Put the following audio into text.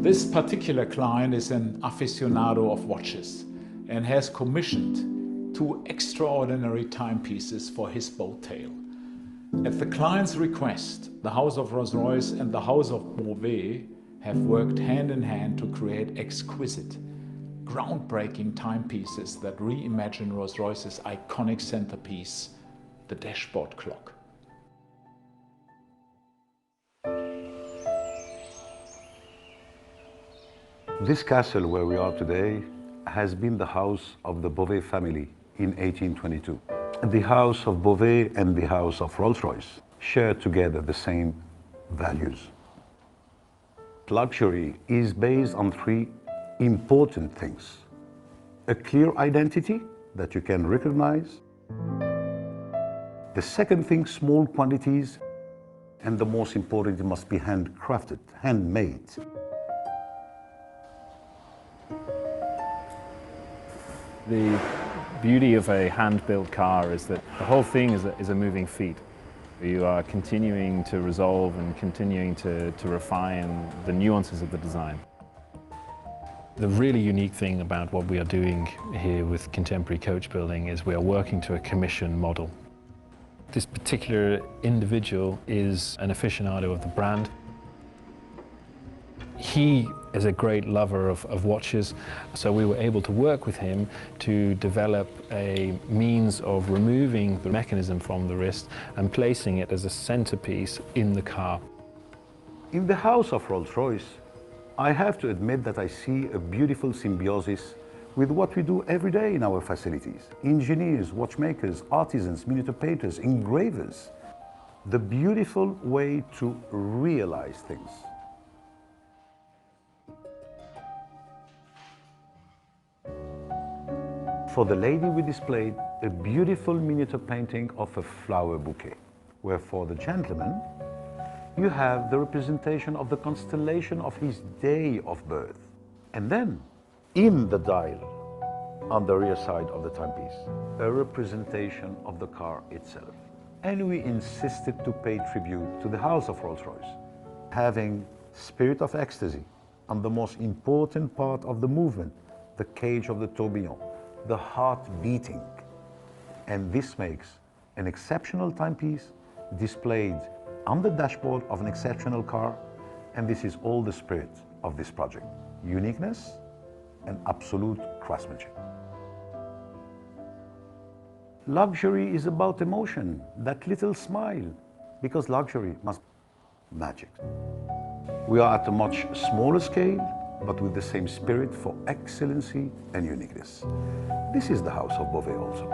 This particular client is an aficionado of watches and has commissioned two extraordinary timepieces for his BoatTail. At the client's request, the House of Rolls-Royce and the House of Beauvais have worked hand in hand to create exquisite, groundbreaking timepieces that reimagine Rolls-Royce's iconic centerpiece, the dashboard clock. This castle where we are today has been the house of the Beauvais family in 1822. The House of Beauvais and the House of Rolls-Royce share together the same values. Luxury is based on three important things: a clear identity that you can recognize, the second thing, small quantities, and the most important, it must be handcrafted, handmade. The beauty of a hand-built car is that the whole thing is a moving feat. You are continuing to resolve and continuing to refine the nuances of the design. The really unique thing about what we are doing here with contemporary coach building is we are working to a commission model. This particular individual is an aficionado of the brand. He is a great lover of watches, so we were able to work with him to develop a means of removing the mechanism from the wrist and placing it as a centerpiece in the car. In the House of Rolls-Royce, I have to admit that I see a beautiful symbiosis with what we do every day in our facilities. Engineers, watchmakers, artisans, miniature painters, engravers. The beautiful way to realize things. For the lady, we displayed a beautiful miniature painting of a flower bouquet, where for the gentleman, you have the representation of the constellation of his day of birth. And then, in the dial, on the rear side of the timepiece, a representation of the car itself. And we insisted to pay tribute to the House of Rolls-Royce, having Spirit of Ecstasy on the most important part of the movement, the cage of the tourbillon, the heart beating. And this makes an exceptional timepiece displayed on the dashboard of an exceptional car, and this is all the spirit of this project. Uniqueness and absolute craftsmanship. Luxury is about emotion, that little smile, because luxury must be magic. We are at a much smaller scale, but with the same spirit for excellency and uniqueness. This is the House of Beauvais also.